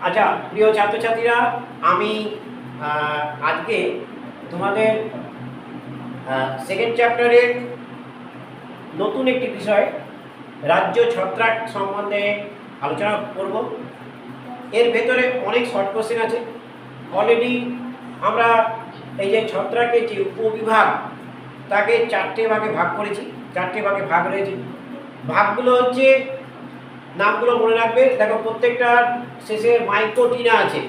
আচ্ছা প্রিয় ছাত্রছাত্রীরা, আমি আজকে তোমাদের সেকেন্ড চ্যাপ্টারের নতুন একটি বিষয় রাজ্য ছত্রাক সম্বন্ধে আলোচনা করব। এর ভেতরে অনেক শর্ট কোশ্চেন আছে। অলরেডি আমরা এই যে ছত্রাকের যে উপবিভাগ তাকে চারটে ভাগে ভাগ করেছি, চারটে ভাগে ভাগ রয়েছে। ভাগগুলো হচ্ছে, নামগুলো মনে রাখবে। দেখো, প্রত্যেকটার শেষে মাইকোটিনা আছে।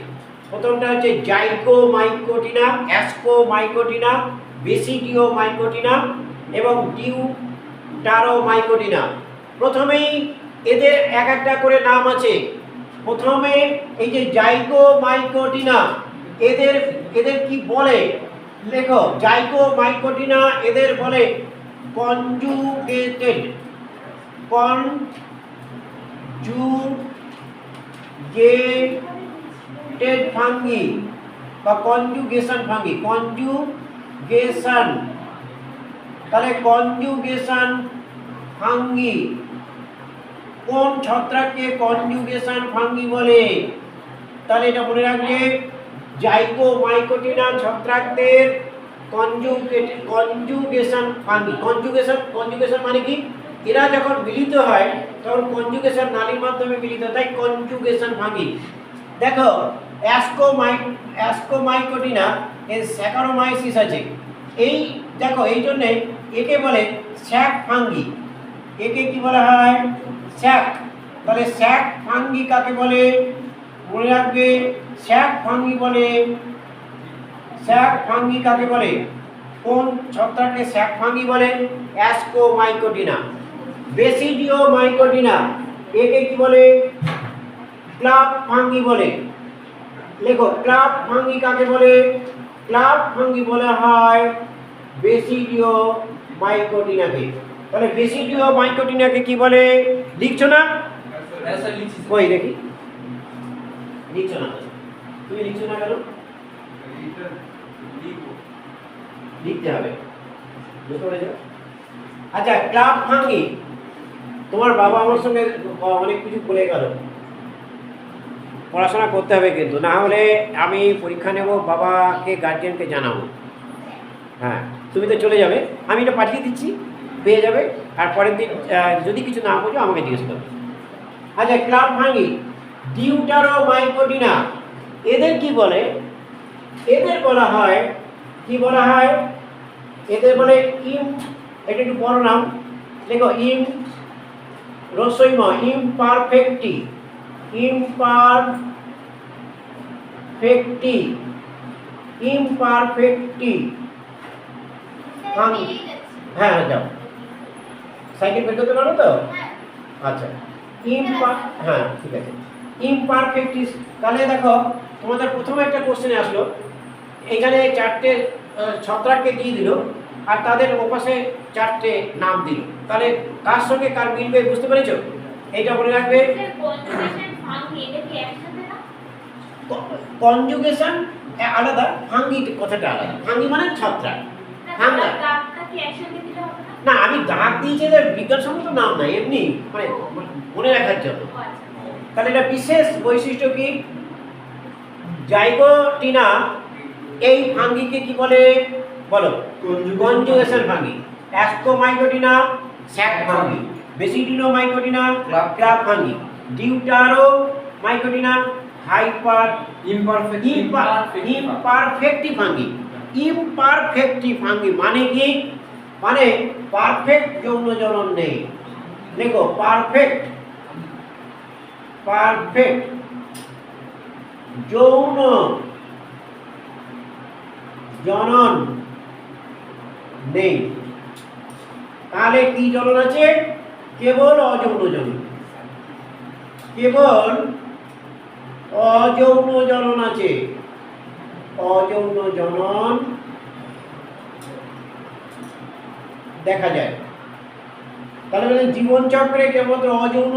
প্রথমটা হচ্ছে জাইগো মাইকোটিনা, অ্যাসকো মাইকোটিনা, বেসিডিও মাইকোটিনা এবং ডিউটারো মাইকোটিনা। প্রথমেই এদের এক একটা করে নাম আছে। প্রথমে এই যে জাইগো মাইকোটিনা, এদের কি বলে লেখো। জাইগো মাইকোটিনা এদের বলে কনজুগেটেড কনজুগেটেড ফাঙ্গি বা কনজুগেশন ফাঙ্গি। কনজুগেশন, তাহলে কনজুগেশন ফাঙ্গি কোন ছত্রাককে কনজুগেশন ফাঙ্গি বলে? তাহলে এটা মনে রাখবে, জাইগো মাইকোটিনা ছত্রাকদের কনজুগেশন ফাঙ্গি। কনজুগেশন মানে কি? এরা যখন মিলিত হয় তখন কনজুগেশন নালীর মাধ্যমে মিলিত হয়, তাই কনজুগেশন ফাঙ্গি। দেখো, অ্যাসকোমাইকোটিনা এর স্যাকারোমাইসিস আছে। এই দেখো, এই জন্যে একে বলে স্যাক ফাঙ্গি। একে কি বলা হয়? স্যাক। তাহলে স্যাক ফাঙ্গি কাকে বলে? মনে রাখবে, স্যাক ফাঙ্গি বলে। স্যাক ফাঙ্গি কাকে বলে? কোন ছত্রাককে স্যাক ফাঙ্গি বলে? অ্যাসকোমাইকোটিনা। বেসিডিও মাইকোটিনা একে কি বলে? ক্লাব ফাঙ্গি বলে। লেখো, ক্লাব ফাঙ্গি কাকে বলে? ক্লাব ফাঙ্গি বলা হয় বেসিডিও মাইকোটিনাকে। তাহলে বেসিডিও মাইকোটিনাকে কি বলে? লিখছো না? কই দেখি, লিখছো না? তুমি লিখছো না কেন? লিখতে হবে, বুঝতে পেরেছো? আচ্ছা, ক্লাব ফাঙ্গি, তোমার বাবা আমার সঙ্গে অনেক কিছু বলে গেল। পড়াশোনা করতে হবে কিন্তু, না হলে আমি পরীক্ষা নেব, বাবাকে গার্জিয়ানকে জানাবো। হ্যাঁ, তুমি তো চলে যাবে, আমি এটা পাঠিয়ে দিচ্ছি, পেয়ে যাবে। আর পরের দিন যদি কিছু না বোঝো আমাকে জিজ্ঞেস করবে। আচ্ছা, ক্লাব ফাঙ্গি, ডিউটারো মাইকোটিনা এদের কি বলে? এদের বলা হয়, কি বলা হয়? এদের বলে এটা একটু বড় নাম দেখো, ইমপারফেক্টি। হ্যাঁ, যাও, সাইকেল বের করতে পারো তো? আচ্ছা, হ্যাঁ ঠিক আছে, ইমপারফেক্টিস। তাহলে দেখো, তোমাদের প্রথমে একটা কোশ্চেনে আসলো, এখানে চারটে ছত্রাককে দিয়ে দিল আর তাদের ওপাশে চারটে নাম দিল। তাহলে কার সঙ্গে কার মিলবে বুঝতে পেরেছো? এইটা মনে রাখবে। কনজুগেশন আলাদা, ফাঙ্গি কথাটা আলাদা। ফাঙ্গি মানে ছত্রাক। না, আমি দাগ দিয়েছি, এদের বিজ্ঞানসম্মত নাম নাই, এমনি মানে মনে রাখার জন্য। তাহলে এটা বিশেষ বৈশিষ্ট্য কি? জাইগোটিনা এই ফাঙ্গিকে কি বলে বলো? Conjugation fungi. Ascomycotina sac fungi, basidiomycotina club fungi, deuteromycotina imperfecti fungi. Imperfecti fungi মানে কি? মানে পারফেক্ট যৌন জনন নেই। দেখো, পারফেক্ট যৌন জনন নেই। তাহলে কি জনন আছে? কেবল অযৌন জনন। কেবল অযৌন জনন আছে। অযৌন জনন দেখা যায়। তাহলে জীবনচক্রে কেবল অযৌন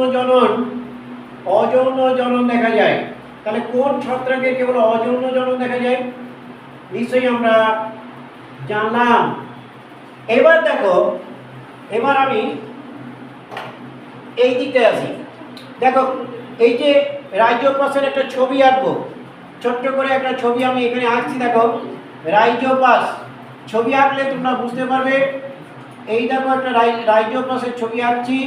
জনন দেখা যায়। তাহলে কোন ছত্রাকে কেবল অযৌন জনন দেখা যায়? নিশ্চয়ই আমরা জানলাম। এবার দেখো, এবার আমি এই দিকটায় আসি। দেখো, এই যে রাইজোপাসের একটা ছবি আঁকবো, ছোট্ট করে একটা ছবি আমি এখানে আঁকছি, দেখো রাইজোপাস ছবি আঁকলে তোমরা বুঝতে পারবে। এই দেখো একটা রাইজোপাসের ছবি আঁকছি।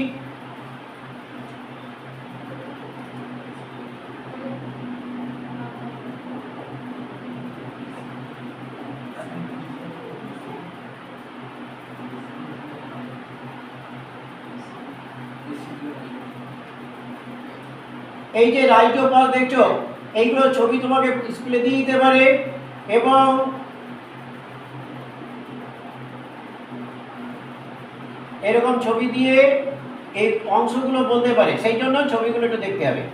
এই যে রাইজোপাস দেখছো, এইগুলো ছবি তোমাকে স্কুলে দিয়ে দিতে পারে এবং এরকম ছবি দিয়ে এই অংশগুলো বলতে পারে, সেই জন্য ছবিগুলো একটু দেখতে হবে।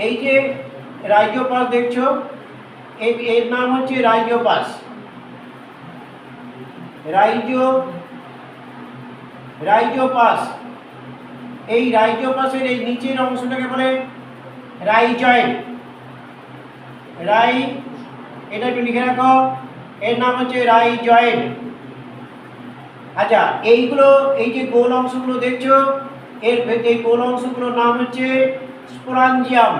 এই যে রাইজোপাস দেখছো, এর নাম হচ্ছে রাইজোপাস। রাইজোপাস এই রাইজোপাসের এই নিচের অংশটাকে বলে রাইজয়েড। এটা একটু লিখে রাখো, এর নাম হচ্ছে রাইজয়েড। আচ্ছা, এইগুলো এই যে গোল অংশগুলো দেখছো, এই গোল অংশগুলোর নাম হচ্ছে স্পোরাঞ্জিয়াম।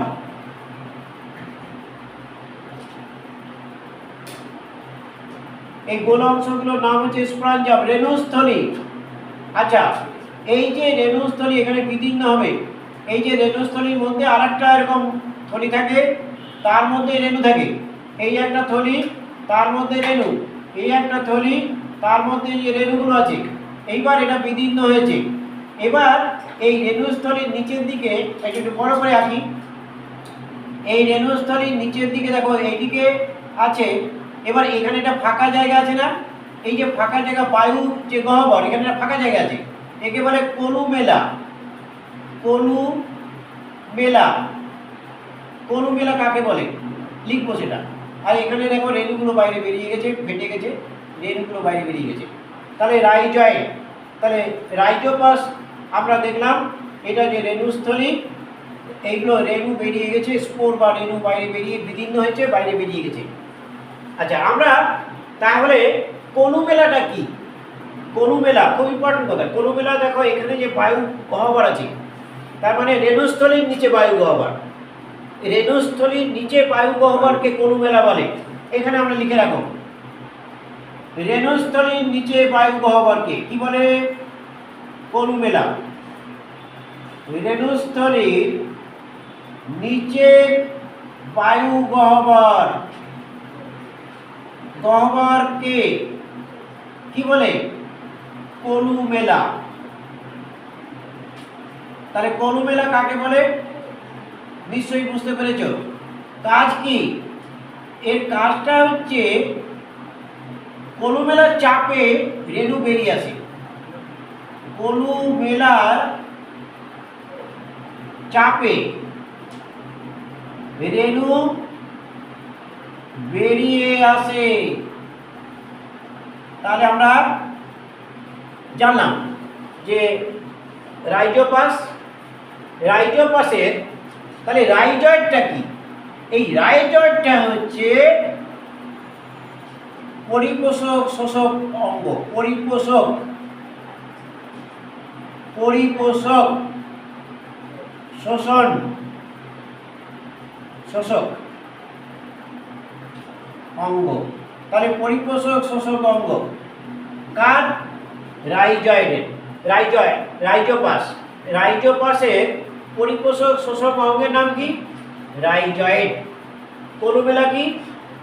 এই গোল অংশগুলোর নাম হচ্ছে স্পোরাঞ্জিয়াম, রেণুস্থলী। আচ্ছা, এই যে রেণুস্থলী এখানে বিদীর্ণ হবে, এই যে রেণুস্থলীর মধ্যে আরেকটা এরকম থলি থাকে, তার মধ্যে রেণু থাকে। এই একটা থলি, তার মধ্যে রেণু, এই একটা থলি, তার মধ্যে যে রেণুগুলো আছে। এইবার এটা বিদীর্ণ হয়েছে। এবার এই রেণুস্থলীর নিচের দিকে একটু বড় করে আঁকি। এই রেণুস্থলীর নিচের দিকে দেখো এইদিকে আছে। এবার এখানে একটা ফাঁকা জায়গা আছে না, এই যে ফাঁকা জায়গা, বায়ু যে গহ্বর, এখানে একটা ফাঁকা জায়গা আছে, একে বলে কনুমেলা। কনুমেলা কাকে বলে লিখবো সেটা। আর এখানে দেখো রেণুগুলো বাইরে বেরিয়ে গেছে, ফেটে গেছে, রেণুগুলো বাইরে বেরিয়ে গেছে। তাহলে রাইজয়েড, তাহলে রাইজোপাস আমরা দেখলাম এটা যে রেণুস্থলী, এইগুলো রেণু বেরিয়ে গেছে, স্পোর বা রেণু বাইরে বেরিয়ে বিদীর্ণ হয়েছে, বাইরে বেরিয়ে গেছে। আচ্ছা, আমরা তাহলে কনুমেলাটা কি? কনুমেলা খুব ইম্পর্টেন্ট কথা। কনুমেলা দেখো এখানে যে বায়ু গহ্বর আছে, তার মানে রেণুস্থলীর নিচে বায়ু গহ্বর, রেণুস্থলীর নিচে বায়ু গহ্বরকে কনুমেলা বলে। এখানে আমরা লিখে রাখো, রেণুস্থলীর নিচে বায়ু গহ্বরকে কি বলে? কনুমেলা। রেণুস্থলীর নিচে বায়ু গহ্বরকে কি বলে? কনুমেলা। তাহলে কনুমেলা কাকে বলে নিশ্চয়ই বুঝতে পেরেছ। কাজ কি? এর কাজটা হচ্ছে কনুমেলার চাপে রেণু বেরিয়ে আসে। কনুমেলার চাপে রেণু বেরিয়ে আসে। তাহলে আমরা জানলাম যে রাইজোপাসের তাহলে রাইজয়েডটা কি? এই রাইজয়েডটা হচ্ছে পরিপোষক শোষক অঙ্গ। পরিপোষক শোষক অঙ্গ। তাহলে পরিপোষক শোষক অঙ্গ কার? রাইজয়েডের। রাইজোপাসের পরিপোষক শোষক অঙ্গের নাম কি? রাইজয়েড। কনুমেলা কি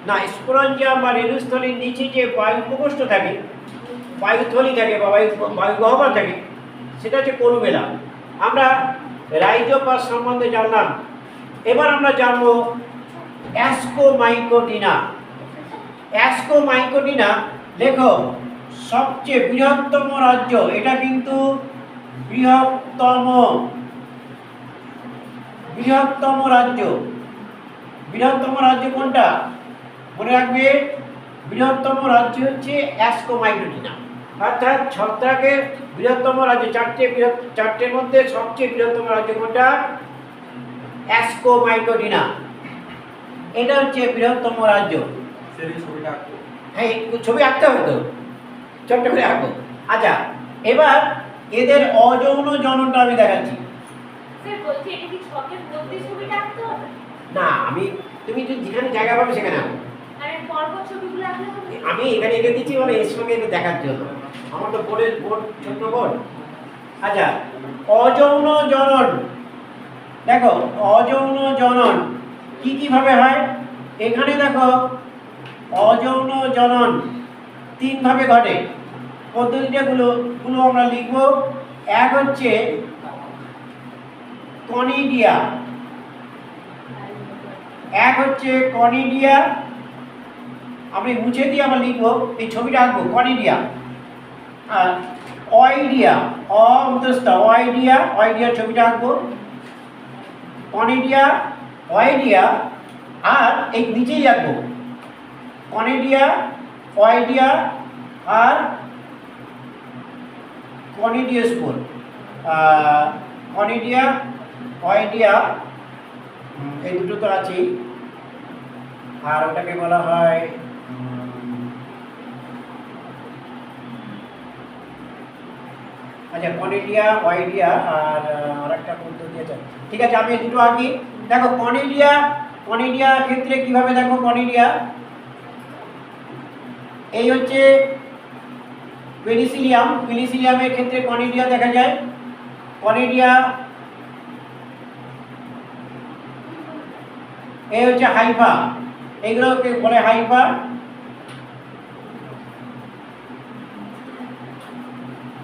না? স্পোরাঞ্জিয়াম বা রেণুস্থলীর নিচে যে বায়ু প্রকোষ্ঠ থাকে, বায়ুথলি থাকে বা বায়ু গহ্বর থাকে, সেটা হচ্ছে কনুমেলা। আমরা রাইজোপাস সম্বন্ধে জানলাম। এবার আমরা জানবো অ্যাস্কোমাইকোটিনা। অ্যাস্কোমাইকোটিনা লেখো, সবচেয়ে বৃহত্তম রাজ্য। এটা কিন্তু বৃহত্তম রাজ্য। বৃহত্তম রাজ্য কোনটা মনে রাখবে? বৃহত্তম রাজ্য হচ্ছে অ্যাস্কোমাইটোটিনা, অর্থাৎ ছত্রাকের বৃহত্তম রাজ্য চারটের মধ্যে সবচেয়ে বৃহত্তম রাজ্য কোনটা? অ্যাস্কোমাইটোটিনা। এটা হচ্ছে বৃহত্তম রাজ্য। হ্যাঁ, ছবি আঁকতে হবে তো, ছোট্ট করে আঁকবো। আচ্ছা, এবার এদের অযৌন জননটা আমি দেখাচ্ছি। না, তুমি যেখানে জায়গা পাবে সেখানে আঁকো। আমি এখানে এঁকে দিচ্ছি মানে এর সঙ্গে এটা দেখার জন্য। আমার তো বোর্ড ছোট্ট বোর্ড। আচ্ছা, অযৌন জনন দেখো, অযৌন জনন কি ভাবে হয়? এখানে দেখো, অযৌন জনন 3 ভাবে ঘটে। পদ্ধতিগুলো আমরা লিখব। এক হচ্ছে কনিডিয়া, আমি মুছে দিয়ে আমরা লিখবো, এই ছবিটা আঁকবো। কনিডিয়া আর অয়েডিয়া, অয়েডিয়ার ছবিটা আঁকবো। কনিডিয়া, অয়েডিয়া, আর এই নিচেই আঁকবো কনিডিয়া, অয়েডিয়া আর কনিডিওস্পোর। কনিডিয়া, অয়েডিয়া, এই দুটো তো আছেই। আর ওটাকে বলা হয় আচ্ছা, কনিডিয়া, অয়েডিয়া আর আরেকটা পদ্ধতি আছে। ঠিক আছে, আমি দুটো আঁকি। দেখো, কনিডিয়া ক্ষেত্রে কিভাবে দেখো, কনিডিয়া এই হচ্ছে পেনিসিলিয়ামের ক্ষেত্রে কনিডিয়া দেখা যায়। কনিডিয়া এই হচ্ছে হাইফা, এইগুলোকে বলে হাইফা।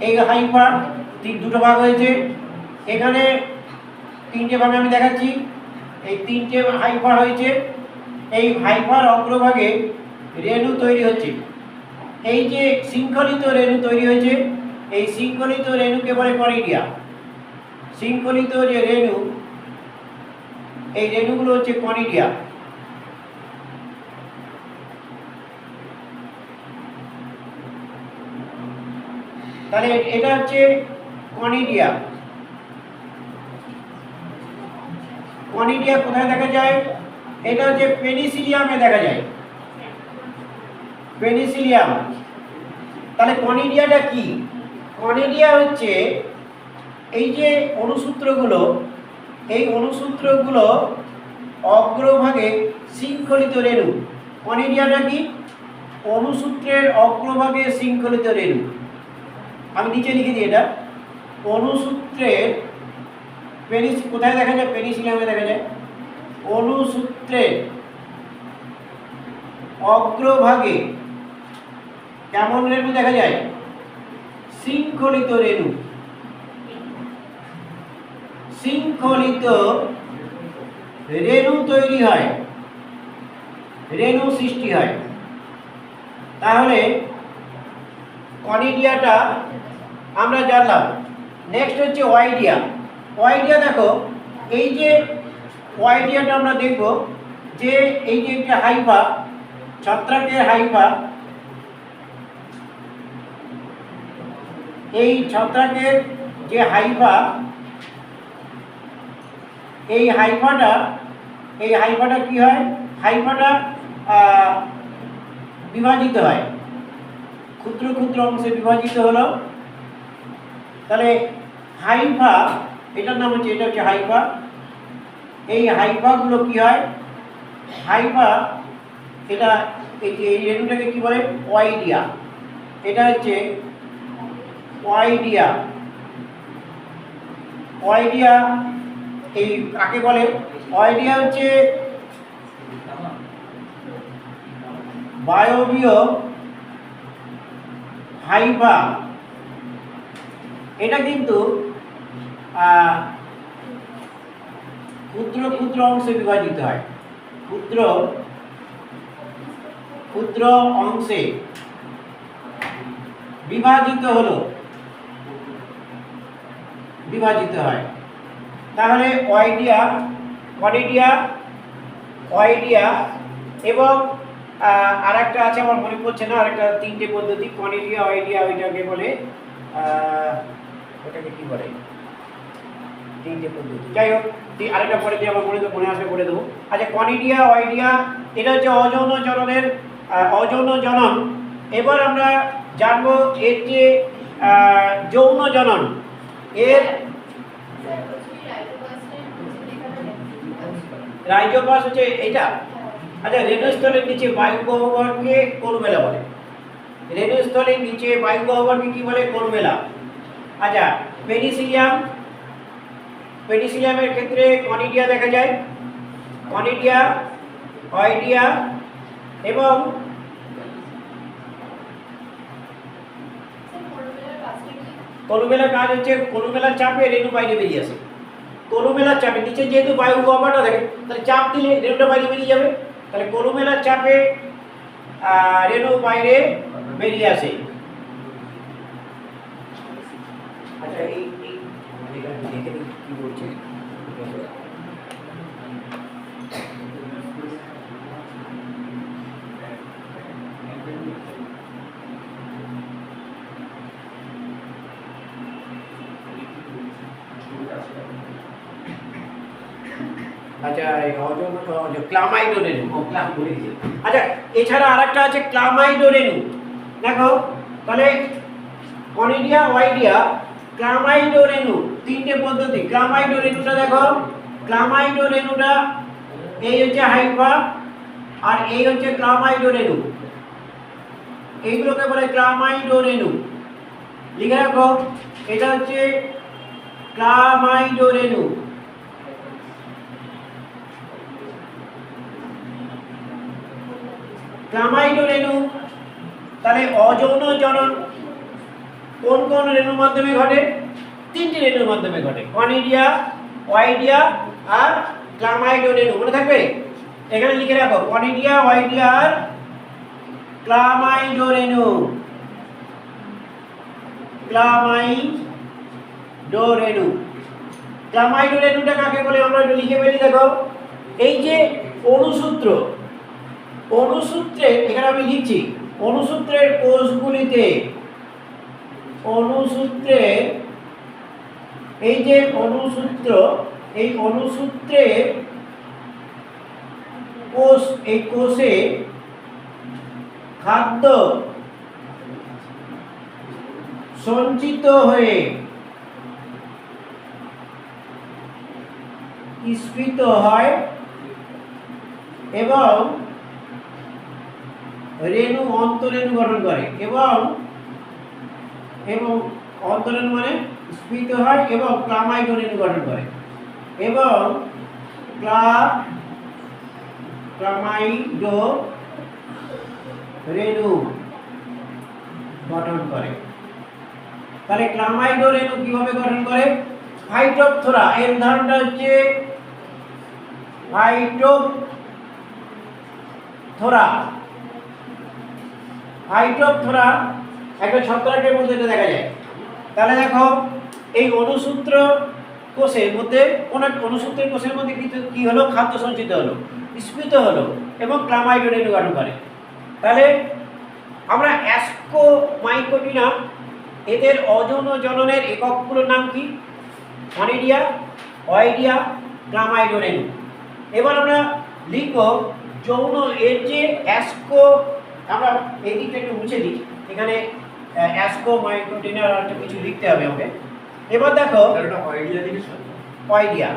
এই হাইফা দুটো ভাগ হয়েছে, এখানে 3টে ভাগে আমি দেখাচ্ছি। এই 3টে হাইফা হয়েছে। এই হাইফার অগ্রভাগে রেণু তৈরি হচ্ছে। এই যে শৃঙ্খলিত রেণু তৈরি হয়েছে, এই শৃঙ্খলিত রেণুকে বলে কনিডিয়া। শৃঙ্খলিত যে রেণু, এই রেণুগুলো হচ্ছে কনিডিয়া। তাহলে এটা হচ্ছে কনিডিয়া। কনিডিয়া কোথায় দেখা যায়? এটা হচ্ছে পেনিসিলিয়ামে দেখা যায়, পেনিসিলিয়াম। তাহলে কনিডিয়াটা কি? কনিডিয়া হচ্ছে এই যে অণুসূত্রগুলো, এই অণুসূত্রগুলো অগ্রভাগে শৃঙ্খলিত রেণু। কনিডিয়াটা কি? অণুসূত্রের অগ্রভাগে শৃঙ্খলিত রেণু। আমি নিচে লিখে দিই, এটা অণুসূত্রের কোথায় দেখা যায়? পেনিসিলিয়ামে দেখা যায়। অণুসূত্রের অগ্রভাগে কেমন রেণু দেখা যায়? শৃঙ্খলিত রেণু। শৃঙ্খলিত রেণু তৈরি হয়, রেণু সৃষ্টি হয়। তাহলে কনিডিয়াটা আমরা জানলাম। নেক্সট হচ্ছে ওয়াইডিয়া। ওয়াইডিয়া দেখো, এই যে ওয়াইডিয়াটা আমরা দেখব যে এই যে একটা হাইফা, ছত্রাকের হাইফা, এই ছত্রাকের যে হাইফা, এই হাইফাটা কি হয়? হাইফাটা বিভাজিত হয়, ক্ষুদ্র ক্ষুদ্র অংশে বিভাজিত হলো। তাহলে হাইফা, এটার নাম হচ্ছে, এটা হচ্ছে হাইফা। এই হাইফাগুলো কি হয়? হাইফা, এটা এই রেণুটাকে কি বলে? ওয়াইডিয়া। এটা হচ্ছে ওয়াইডিয়া। ওয়াইডিয়া এই কাকে বলে? ওয়াইডিয়া হচ্ছে বায়বীয় হাইফা। এটা কিন্তু ক্ষুদ্র ক্ষুদ্র অংশে বিভাজিত হয়, ক্ষুদ্র ক্ষুদ্র অংশে বিভাজিত হলো, বিভাজিত হয়। তাহলে ওয়াইডিয়া, কনিডিয়া, ওয়াইডিয়া এবং আর একটা আছে আমার মনে পড়ছে না, আরেকটা তিনটে পদ্ধতি, কনিডিয়া, অয়েডিয়া, ওইটাকে বলে ওটাকে কি বলে, তিনটে পদ্ধতি, যাই হোক আরেকটা পরে দিয়ে আমার মনে আসবে বলে দেবো। আচ্ছা, কনিডিয়া, অয়েডিয়া, এটা হচ্ছে অযৌন জননের অযৌন জনন। এবার আমরা জানবো এর যে যৌন জনন, এর রাইজোপাস হচ্ছে এইটা। আচ্ছা, রেণুস্থলের নিচে বায়ু গহ্বরকে করুমেলা বলে। রেণুস্থলের নিচে বায়ু গহ্বরকে কি বলে? করুমেলা। আচ্ছা, পেনিসিলিয়াম, পেনিসিলিয়ামের ক্ষেত্রে কনিডিয়া দেখা যায়, কনিডিয়া, অয়েডিয়া এবং করুমেলার কাজ হচ্ছে করুমেলার চাপে রেণু বাইরে বেরিয়ে আসে। করুমেলার চাপে নিচে যেহেতু বায়ু গহ্বরটা থাকে, তাহলে চাপ দিলে রেণুটা বাইরে বেরিয়ে যাবে, তাহলে করুমেলার চাপে রেণু বাইরে বেরিয়ে আসে। আচ্ছা, এই দেখে কি বলছে, আচ্ছা ক্লামাইডোরেনু, আচ্ছা এছাড়া আরেকটা আছে ক্লামাইডোরেনু। দেখো তাহলে কনিডিয়া, অয়েডিয়া, ক্লামাইডোরেনু, তিনটে পদ্ধতি। ক্লামাইডোরেনুটা দেখো, ক্লামাইডোরেনুটা এই হচ্ছে হাইফা আর এই হচ্ছে ক্লামাইডোরেনু, এইগুলোকে বলে ক্লামাইডোরেনু। লিখে রাখো, এটা হচ্ছে ক্লামাইডোরেনু। ক্লামাইডোরেনু তাহলে অযৌন জনন কোন কোন রেণুর মাধ্যমে ঘটে? তিনটি রেণুর মাধ্যমে ঘটে, কনিডিয়া, অয়েডিয়া আর ক্লামাইডোরেনু। মনে থাকবে, এখানে লিখে রাখো, কনিডিয়া, অয়েডিয়া আর ক্লামাইডোরেনু। ক্লামাইডোরেনু, ক্লামাইডোরেনুটা কাকে বলে আমরা একটু লিখে ফেলি। দেখো, এই যে অণুসূত্র, অণুসূত্রে এখানে আমি লিখছি, অণুসূত্রের কোষগুলিতে, অণুসূত্রের এই যে অণুসূত্র, এই অণুসূত্রের কোষ, এই কোষে খাদ্য সঞ্চিত হয়ে স্ফীত হয় এবং রেণু, অন্তরেণু গঠন করে, এবং অন্তরেণু মানে স্ফীত হয় এবং ক্লামাইডোরেণু গঠন করে, এবং ক্লামাইডোরেণু গঠন করে। তাহলে ক্লামাইডোরেণু কিভাবে গঠন করে? ফাইটোপথোরা, এর উদাহরণটা হচ্ছে ফাইটোপথোরা। ফাইটোপথোরা একটা ছত্রাকের মধ্যে এটা দেখা যায়। তাহলে দেখো, এই অণুসূত্র কোষের মধ্যে, কোন এক অণুসূত্রের কোষের মধ্যে কি হলো? খাদ্য সঞ্চিত হলো, স্ফীত হলো এবং ক্লামাইডোরেণু গঠন করে। তাহলে আমরা অ্যাস্কোমাইকোটিনা, এদের অযৌন জননের এককগুলোর নাম কি? কনিডিয়া, অয়েডিয়া, ক্লামাইডোরেনু। এবার আমরা লিখব যৌন, এর যে অ্যাস্কো, আমরা এই দিকটা একটু মুছে দিই, এখানে অ্যাস্কোমাইকোটিনা একটা কিছু লিখতে হবে আমাকে। এবার দেখো, অয়েডিয়া,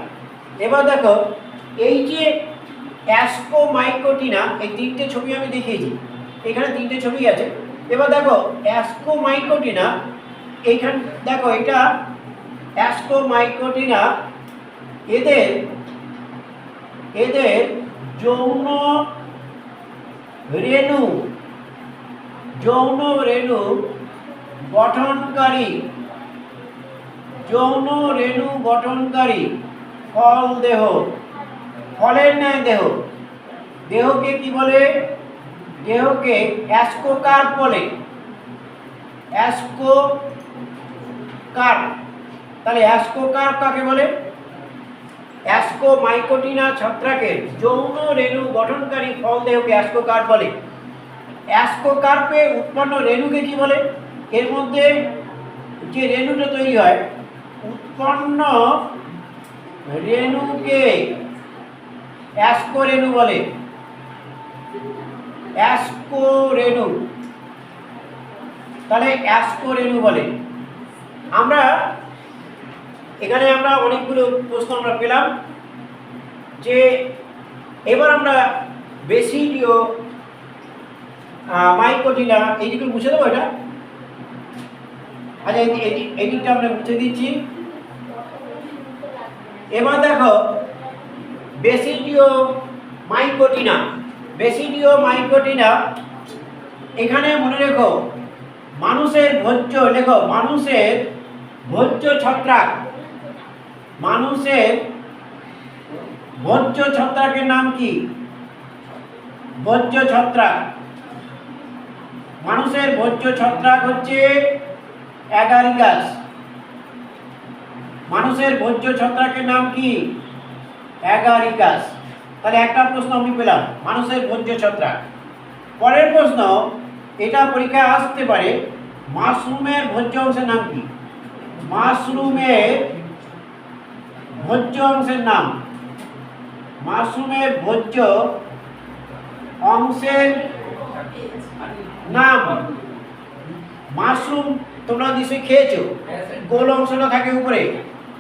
এবার দেখো এই যে অ্যাস্কোমাইকোটিনা, এই তিনটে ছবি আমি দেখিয়েছি, এখানে তিনটে ছবি আছে। এবার দেখো অ্যাস্কোমাইকোটিনা, এইখানে দেখো এটা অ্যাস্কোমাইকোটিনা, এদের যৌন রেণু, যৌন রেণু গঠনকারী, যৌন রেণু গঠনকারী ফল দেহ, ফলের ন্যায় দেহ, দেহকে কি বলে? দেহকে অ্যাস্কোকার্প বলে, অ্যাস্কোকার্প। তাহলে অ্যাস্কোকার্প কাকে বলে? অ্যাস্কোমাইকোটিনা ছত্রাকের যৌন রেণু গঠনকারী ফল দেহকে অ্যাস্কোকার্প বলে। অ্যাস্কোকার্পে উৎপন্ন রেণুকে কি বলে? এর মধ্যে যে রেণুটা তৈরি হয়, উৎপন্ন রেণুকে অ্যাস্কো রেণু বলে। অ্যাস্কো রেণু, তাহলে অ্যাস্কো রেণু বলে। আমরা এখানে অনেকগুলো প্রশ্ন আমরা পেলাম যে এবার আমরা বেসিডিও মাইকোটিনা এইদিকে মুছে দেবো এটা। আচ্ছা, এদিকটা আমরা মুছে দিচ্ছি। এবার দেখো বেসিডিও মাইকোটিনা। বেসিডিও মাইকোটিনা, এখানে মনে রেখো মানুষের ভোজ্য, লেখো মানুষের ভোজ্য ছত্রাক। মানুষের ভোজ্য ছত্রাকের নাম কি? ভোজ্য ছত্রাক। মানুষের ভোজ্য ছত্রাক হচ্ছে অ্যাগারিকাস। মানুষের ভোজ্য ছত্রাকের নাম কি? অ্যাগারিকাস। তাহলে একটা প্রশ্ন আমি পেলাম, মানুষের ভোজ্য ছত্রাক। পরের প্রশ্ন, এটা পরীক্ষায় আসতে পারে, মাশরুমের ভোজ্য অংশের নাম কি? মাশরুমের ভোজ্য অংশের নাম। মাশরুমের ভোজ্য অংশের নাম। মাশরুম তোমরা নিশ্চয়ই খেয়েছো, গোল অংশটা থাকে উপরে,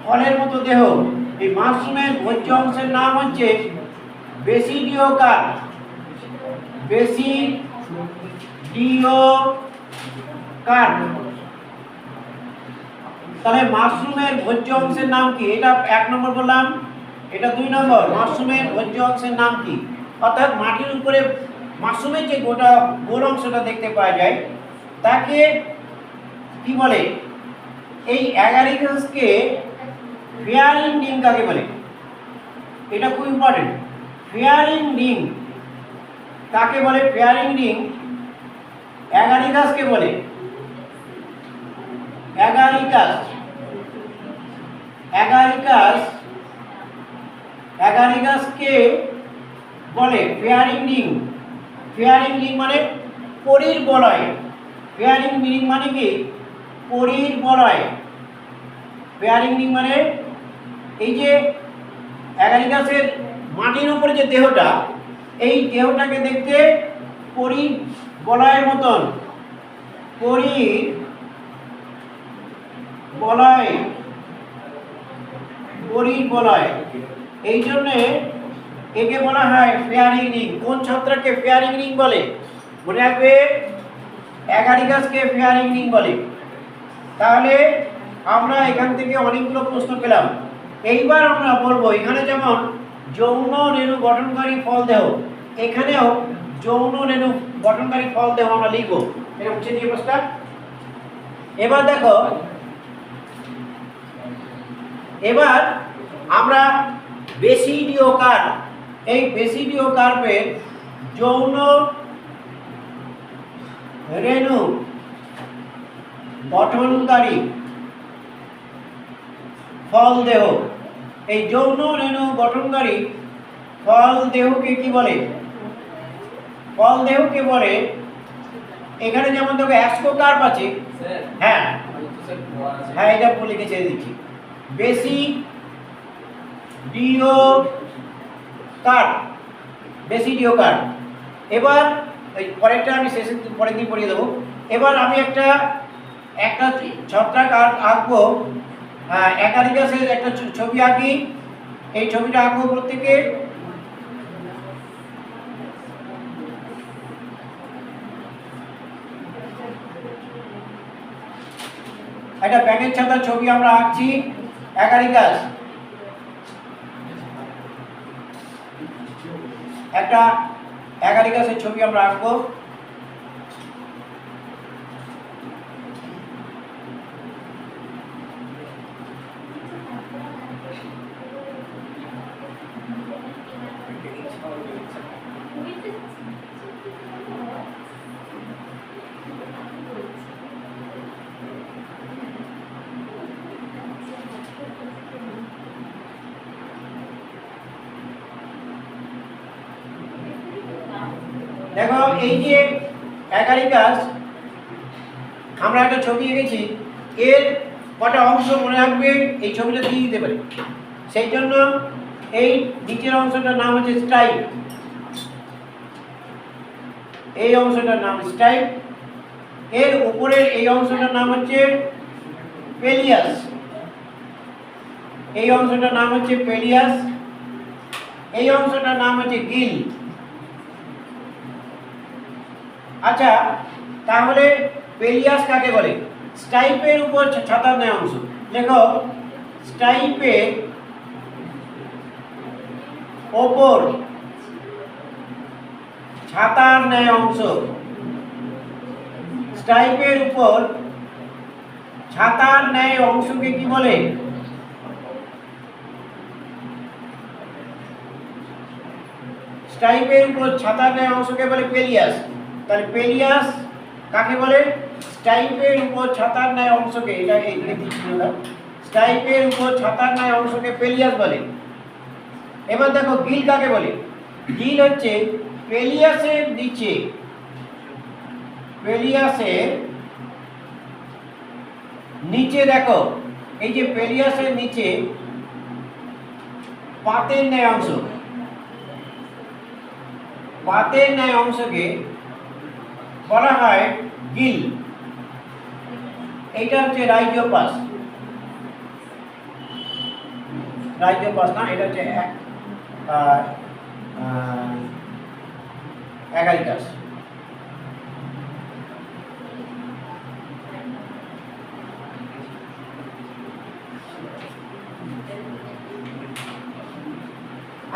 ফলের মতো দেহ। এই মাশরুমের ভোজ্য অংশের নাম হচ্ছে বেসিডিও কার্প। বেসিডিও কার্প। তাহলে মাশরুমের ভোজ্য অংশের নাম কি? এটা 1 নম্বর বললাম, এটা 2 নম্বর। মাশরুমের ভোজ্য অংশের নাম কি? অর্থাৎ মাটির উপরে মাশরুমের যে গোটা গোল অংশটা দেখতে পাওয়া যায় তাকে কি বলে? এই অ্যাগারিকাসকে ফেয়ারিং রিং কাকে বলে? এটা খুব ইম্পর্টেন্ট। ফেয়ারিং রিং কাকে বলে? ফেয়ারিং রিং অ্যাগারিকাসকে বলে। অ্যাগারিকাস, অ্যাগারিকাস, অ্যাগারিকাসকে বলে ফেয়ারিং রিং। ফেয়ারিং রিং মানে পরীর বলয়। ফেয়ারিং রিং মানে কি? পরীর বলয়। ফেয়ারিং রিং মানে এই যে অ্যাগারিকাসের মাটির উপরে যে দেহটা, এই দেহটাকে দেখতে পরীর বলয়ের মতন। পরীর বলয়, পরীর বলয়। এই জন্যে একে বলা হয় ফেয়ারিং রিং। কোন ছত্রাককে ফেয়ারিং রিং বলে? মনে রাখবে, অ্যাগারিকাসকে ফেয়ারিং রিং বলে। তাহলে আমরা এখান থেকে অনেকগুলো প্রশ্ন পেলাম। এইবার আমরা বলবো, এখানে যেমন যৌন রেণু গঠনকারী ফল দেহ, এখানেও যৌন রেণু গঠনকারী ফল দেহ আমরা লিখবো। এটা মুছে দিয়ে প্রশ্ন। এবার দেখো, এবার আমরা বেসিডিও কার্প, এই বেসিডিও কার্পের যৌন রেণু গঠনকারী ফল দেহ, এই যৌন রেণু গঠনকারী ফল দেহকে কি বলে? ফল দেহকে বলে, এখানে যেমন দেখো অ্যাস্কোকার্প আছে। হ্যাঁ হ্যাঁ, এটা লিখে ছেড়ে দিচ্ছি। বেসিডিও কার্প, বেসিডিও কার্প। এবার এই পরেরটা আমি শেষের পরের দিন পড়িয়ে দেবো। এবার আমি একটা ছত্রাক আঁকবো। অ্যাগারিকাসের একটা ছবি আঁকি। এই ছবিটা আঁকবো প্রত্যেকে। একটা ব্যাঙের ছাতার ছবি আমরা আঁকছি। অ্যাগারিকাস, একটা অ্যাগারিকাসের ছবি আমরা আঁকবো। দেখো, এই যে অ্যাগারিকাস আমরা একটা ছবি এঁকেছি, এর কটা অংশ মনে রাখবে এই ছবিটা দিয়ে দিতে পারে। সেই জন্য এই নিচের অংশটার নাম হচ্ছে স্টাইপ, এই অংশটার নাম স্টাইপ, এর উপরের এই অংশটার নাম হচ্ছে পেলিয়াস, এই অংশটার নাম হচ্ছে পেলিয়াস, এই অংশটার নাম হচ্ছে গিল। আচ্ছা, তাহলে পেলিয়াস কাকে বলে? স্টাইপের উপর ছাতার ন্যায় অংশ। দেখো, স্টাইপের ওপর ছাতার ন্যায় অংশ, স্টাইপের উপর ছাতার ন্যায় অংশকে কি বলে? স্টাইপের উপর ছাতার ন্যায় অংশকে বলে পেলিয়াস। তাহলে পেলিয়াস কাকে বলে? স্টাইপের উপর ছাতার ন্যায় অংশকে, এটা এইদিকে দিচ্ছি না, স্টাইপের উপর ছাতার ন্যায় অংশকে পেলিয়াস বলে। এবার দেখো গিল কাকে বলে? গিল হচ্ছে পেলিয়াসের নিচে, পেলিয়াসের নিচে দেখো, এই যে পেলিয়াসের নিচে পাতের ন্যায় অংশ, পাতের ন্যায় অংশকে বলা হয় গিল। এইটা হচ্ছে রাইজোপাস, রাইজোপাস না, এটা হচ্ছে অ্যাগারিকাস।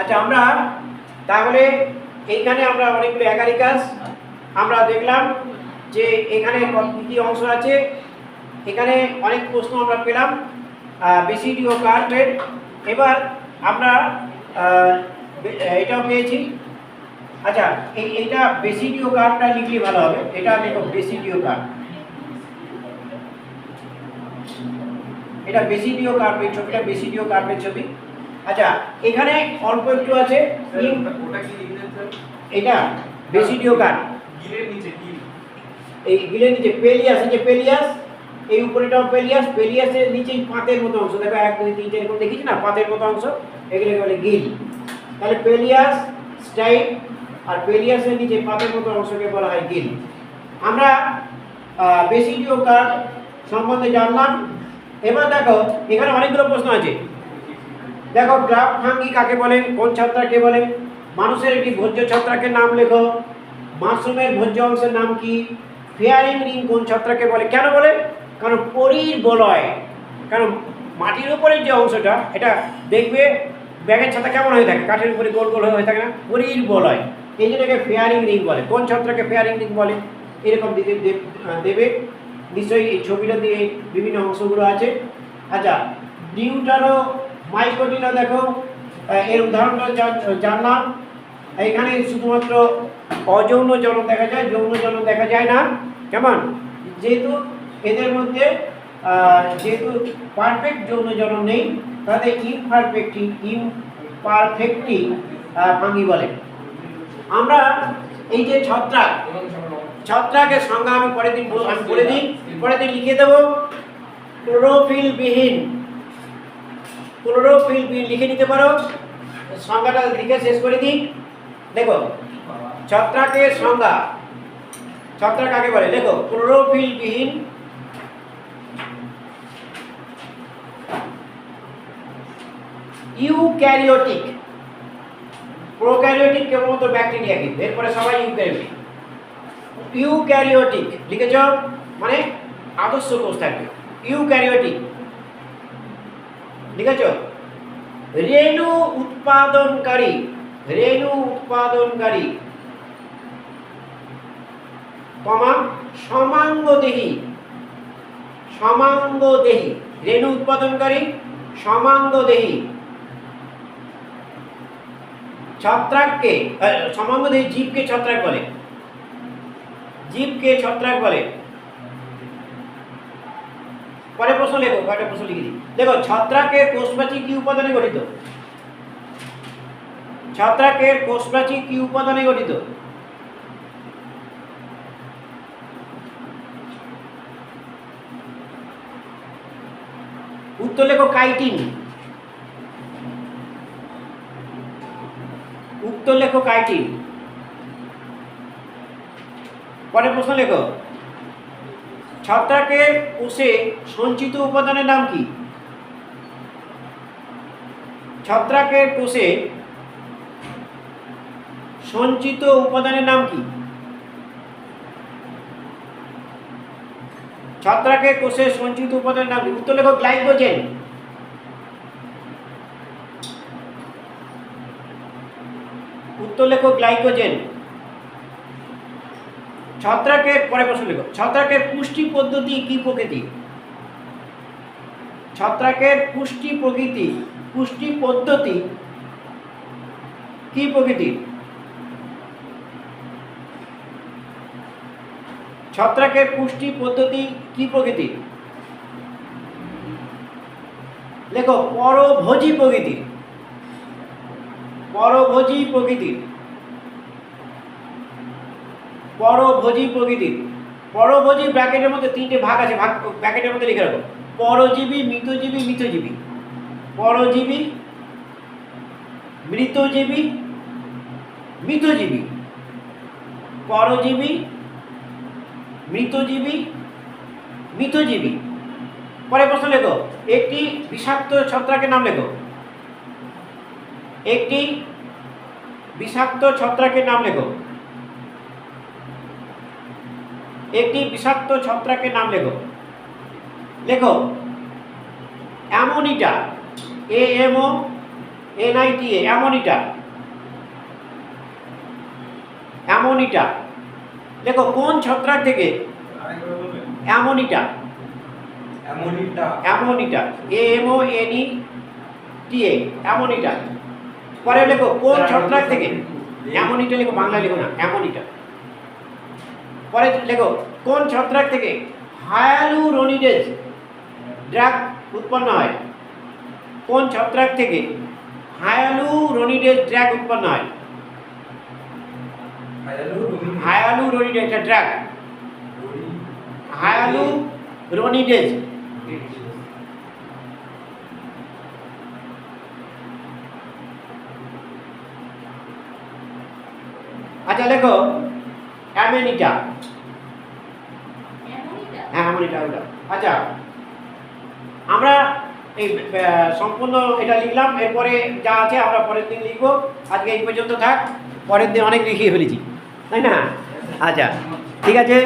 আচ্ছা, আমরা তাহলে এইখানে আমরা অনেকগুলো অ্যাগারিকাস আমরা দেখলাম যে এখানে কি অংশ আছে, এখানে অনেক প্রশ্ন আমরা পেলাম বেসিডিও কার্ভের। এবার আমরা এটাও পেয়েছি। আচ্ছা, এইটা বেসিডিও কার্ভটা লিখলে ভালো হবে, এটা দেখো বেসিডিও কার্ভ, এটা বেসিডিও কার্ভ, এই ছবিটা বেসিডিও কার্ভের ছবি। আচ্ছা, এখানে অল্প একটু আছে, এটা বেসিডিও কার্ভ, এই গিলের নিচে পেলিয়াস, এই যে পেলিয়াস, এই উপরেটাও পেলিয়াস, পেলিয়াসের নিচেই পাতের মতো অংশ, দেখো 1 2 3 4 দেখেছি না, পাতের মতো অংশ, এগুলোকে বলে গিল। তাহলে পেলিয়াস, স্টাইপ আর পেলিয়াসের নিচে পাতের মতো অংশকে বলা হয় গিল। আমরা বেসিডিও কার্ভ সম্বন্ধে জানলাম। এবার দেখো এখানে অনেকগুলো প্রশ্ন আছে। দেখো, গ্রাফ ফাঙ্গি কাকে বলে, কোন ছত্রাককে বলে? মানুষের একটি ভোজ্য ছত্রাকের নাম লেখো। মাশরুমের ভোজ্য অংশের নাম কি? ফেয়ারিং রিং কোন ছত্রাককে বলে? কেন বলে? কারণ পরীর বলয়, কারণ মাটির উপরে যে অংশটা, এটা দেখবে ব্যাগের ছাতা কেমন হয়ে থাকে, কাঠের উপরে গোল গোল হয়ে থাকে না, পরীর বলয়, এই জন্য একে ফেয়ারিং রিং বলে। কোন ছত্রাককে ফেয়ারিং রিং বলে? এরকম দেবে নিশ্চয়ই, এই ছবিটা দিয়ে বিভিন্ন অংশগুলো আছে। আচ্ছা, ডিউটারো মাইকোটিনা দেখো, এর উদাহরণটা জানলাম। এখানে শুধুমাত্র অযৌন জনন দেখা যায়, যৌন জনন দেখা যায় না। কেমন? যেহেতু এদের মধ্যে যেহেতু পারফেক্ট যৌন জনন নেই, তাদের ইমপারফেক্টলি ফাঙ্গি বলে। আমরা এই যে ছত্রাকের সংজ্ঞা আমি পরের দিন বলে দিই, পরের দিন লিখে দেবো। ক্লোরোফিলবিহীন লিখে নিতে পারো, সংজ্ঞাটা লিখে শেষ করে দিই। দেখো, ছত্রাকের সংজ্ঞা, ছত্রাক কাকে বলে? দেখো, ক্লোরোফিলবিহীন ইউক্যারিওটিক, প্রোক্যারিওটিক কেবলমাত্র ব্যাকটেরিয়া, কিন্তু এরপরে সবাই ইউক্যারিওটিক। ইউক্যারিওটিক লিখেছ মানে আদর্শ কোষ থাকবে, ইউক্যারিওটিক লিখেছ। রেণু উৎপাদনকারী, সমাঙ্গদেহী, রেণু উৎপাদনকারী সমাঙ্গদেহী ছত্রাককে, সমাঙ্গদেহী জীবকে ছত্রাক বলে, পরে প্রশ্ন লেখো, কয়টা প্রশ্ন লিখে দিই। দেখো, ছত্রাকের কোষপ্রাচীর কি উপাদানে গঠিত? ছত্রাকের কোষপ্রাচীর কি উপাদানে গঠিত? উত্তর লেখো কাইটিন। উত্তর লেখো কাইটিন। পরের প্রশ্ন লেখো, ছত্রাকের কোষে সঞ্চিত উপাদানের নাম কি? ছত্রাকের কোষে সঞ্চিত উপাদানের নাম কি? ছত্রাকের কোষে সঞ্চিত উপাদানের নাম কি? উত্তর লেখো গ্লাইকোজেন। উত্তর লেখো গ্লাইকোজেন। ছত্রাকের পরের প্রশ্ন লেখো, ছত্রাকের পুষ্টি পদ্ধতি কি প্রকৃতি? ছত্রাকের পুষ্টি পদ্ধতি কি প্রকৃতি? ছত্রাকের পুষ্টি পদ্ধতি কি প্রকৃতি? লেখো পরভোজী প্রকৃতি। পরভোজী প্রকৃতি। পরভোজী প্রকৃতি। পরভোজী ব্র্যাকেটের মধ্যে তিনটে ভাগ আছে, ভাগ ব্র্যাকেটের মধ্যে লিখে রাখো। পরজীবী, মৃতজীবী, মিথজীবী। পরজীবী, মৃতজীবী, মিথজীবী। পরজীবী, মৃতজীবী, মিথজীবী। পরের প্রশ্ন লেখো, একটি বিষাক্ত ছত্রাকের নাম লেখো। একটি বিষাক্ত ছত্রাকের নাম লেখো। একটি বিষাক্ত ছত্রাকের নাম লেখো। লেখো অ্যামোনিটা। AMONITA। অ্যামোনিটা। অ্যামোনিটা। লেখো কোন ছত্রাক থেকে? অ্যামোনিটা। অ্যামোনিটা। অ্যামোনিটা। AMONITA। অ্যামোনিটা। পরে লেখো কোন ছত্রাক থেকে? অ্যামোনিটা লেখো, বাংলা লেখো না, অ্যামোনিটা। পরে লেখো কোন ছত্রাক থেকে হায়ালুরোনিডেজ ড্রাগ উৎপন্ন হয়? কোন ছত্রাক থেকে হায়ালুরোনিডেজ ড্রাগ উৎপন্ন হয়? হায়ালুরোনিডেজ একটা ড্রাগ। হায়ালুরোনিডেজ। আচ্ছা লেখো অ্যামেনিটা। হ্যাঁ অ্যামেনিটা ওটা। আচ্ছা আমরা এই সম্পূর্ণ এটা লিখলাম, এরপরে যা আছে আমরা পরের দিন লিখবো। আজকে এই পর্যন্ত থাক, পরের দিন অনেক লিখিয়ে ফেলেছি, তাই না? আচ্ছা ঠিক আছে।